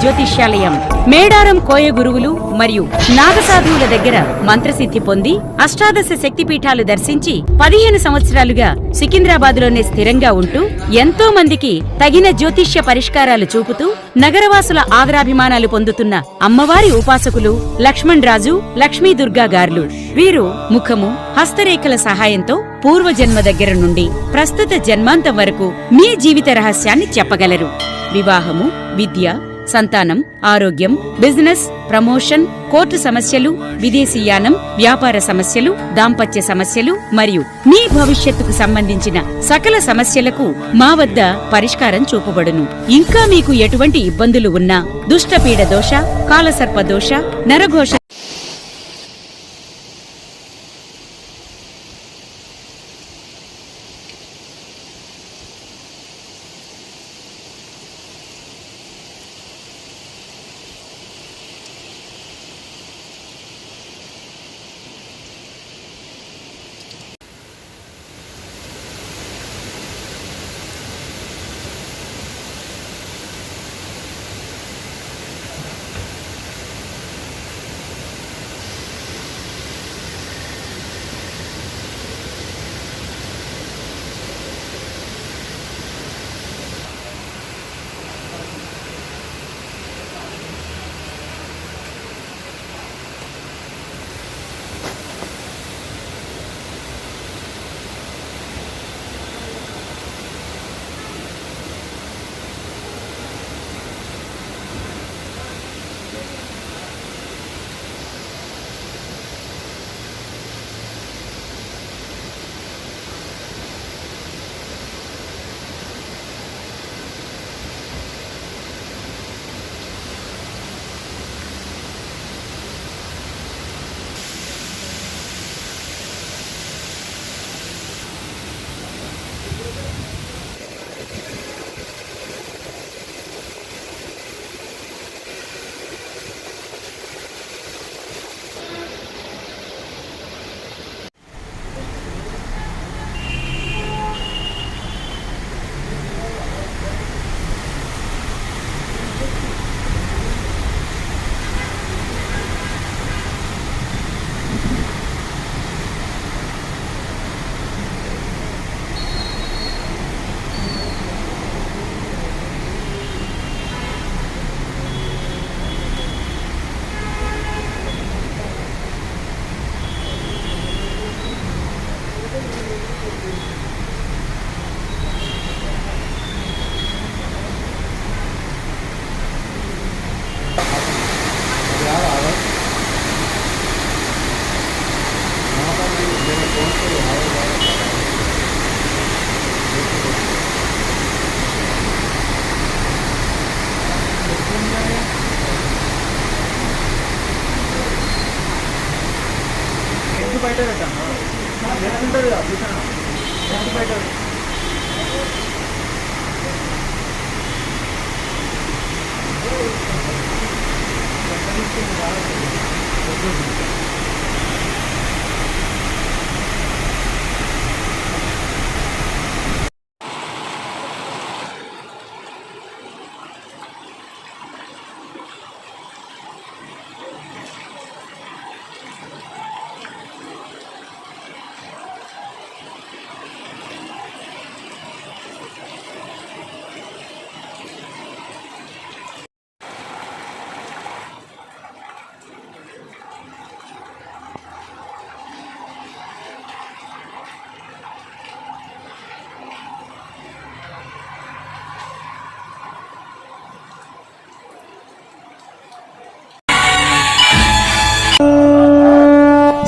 జ్యోతిష్యాలయం మేడారం కోయ గురువులు మరియు నాగసాధువుల దగ్గర మంత్రసిద్ధి పొంది అష్టాదశ శక్తిపీఠాలు దర్శించి 15 సంవత్సరాలుగా సికింద్రాబాద్లోనే స్థిరంగా ఉంటూ ఎంతో మందికి తగిన జ్యోతిష్య పరిష్కారాలు చూపుతూ నగరవాసుల ఆదరాభిమానాలు పొందుతున్న అమ్మవారి ఉపాసకులు లక్ష్మణ్ రాజు లక్ష్మీ దుర్గా గార్లు. వీరు ముఖము హస్తరేఖల సహాయంతో పూర్వజన్మ దగ్గర నుండి ప్రస్తుత జన్మాంతం వరకు మీ జీవిత రహస్యాన్ని చెప్పగలరు. వివాహము, విద్య, సంతానం, ఆరోగ్యం, బిజినెస్, ప్రమోషన్, కోర్టు సమస్యలు, విదేశీయానం, వ్యాపార సమస్యలు, దాంపత్య సమస్యలు మరియు మీ భవిష్యత్తుకు సంబంధించిన సకల సమస్యలకు మా వద్ద పరిష్కారం చూపబడును. ఇంకా మీకు ఎటువంటి ఇబ్బందులు ఉన్నా దుష్టపీడ దోష, కాలసర్ప దోష, నరఘోష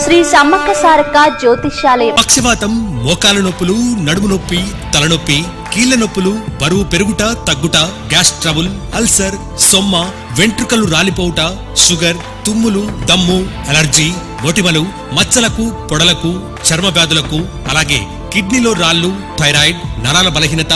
శ్రీ సమ్మక్క సారక్క జ్యోతిష్యాలయం. పక్షవాతం, మోకాల నొప్పులు, నడుము నొప్పి, తలనొప్పి, కీళ్ల నొప్పులు, బరువు పెరుగుట తగ్గుట, గ్యాస్ ట్రబుల్, అల్సర్, సొమ్మ, వెంట్రుకలు రాలిపోవుట, షుగర్, తుమ్ములు, దమ్ము, అలర్జీ, మొటిమలు, మచ్చలకు, పొడలకు, చర్మ వ్యాధులకు, అలాగే కిడ్నీలో రాళ్లు, థైరాయిడ్, నరాల బలహీనత,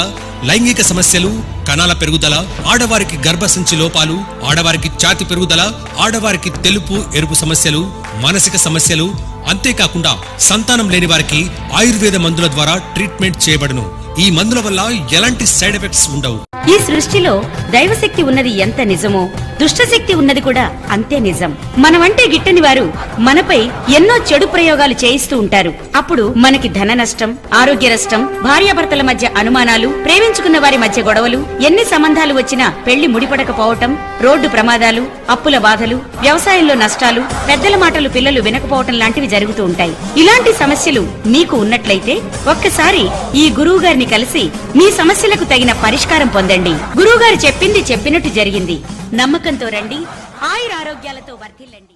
లైంగిక సమస్యలు, కణాల పెరుగుదల, ఆడవారికి గర్భసంచి లోపాలు, ఆడవారికి ఛాతి పెరుగుదల, ఆడవారికి తెలుపు ఎరుపు సమస్యలు, మానసిక సమస్యలు, అంతేకాకుండా సంతానం లేని వారికి ఆయుర్వేద మందుల ద్వారా ట్రీట్మెంట్ చేయబడును. ఈ మందుల వల్ల ఎలాంటి సైడ్ ఎఫెక్ట్స్ ఉండవు. ఈ సృష్టిలో దైవశక్తి ఉన్నది ఎంత నిజమో దుష్టశక్తి ఉన్నది కూడా అంతే నిజం. మనమంటే గిట్టని వారు మనపై ఎన్నో చెడు ప్రయోగాలు చేయిస్తూ ఉంటారు. అప్పుడు మనకి ధన నష్టం, ఆరోగ్య నష్టం, భార్యాభర్తల మధ్య అనుమానాలు, ప్రేమించుకున్న వారి మధ్య గొడవలు, ఎన్ని సంబంధాలు వచ్చినా పెళ్లి ముడిపడకపోవటం, రోడ్డు ప్రమాదాలు, అప్పుల బాధలు, వ్యవసాయంలో నష్టాలు, పెద్దల మాటలు పిల్లలు వినకపోవటం లాంటివి జరుగుతూ ఉంటాయి. ఇలాంటి సమస్యలు మీకు ఉన్నట్లయితే ఒక్కసారి ఈ గురువు గారిని కలిసి మీ సమస్యలకు తగిన పరిష్కారం పొందండి. గురువుగారు చెప్పింది చెప్పినట్టు జరిగింది. నమ్మకంతో రండి, ఆయురారోగ్యాలతో వర్ధిల్లండి.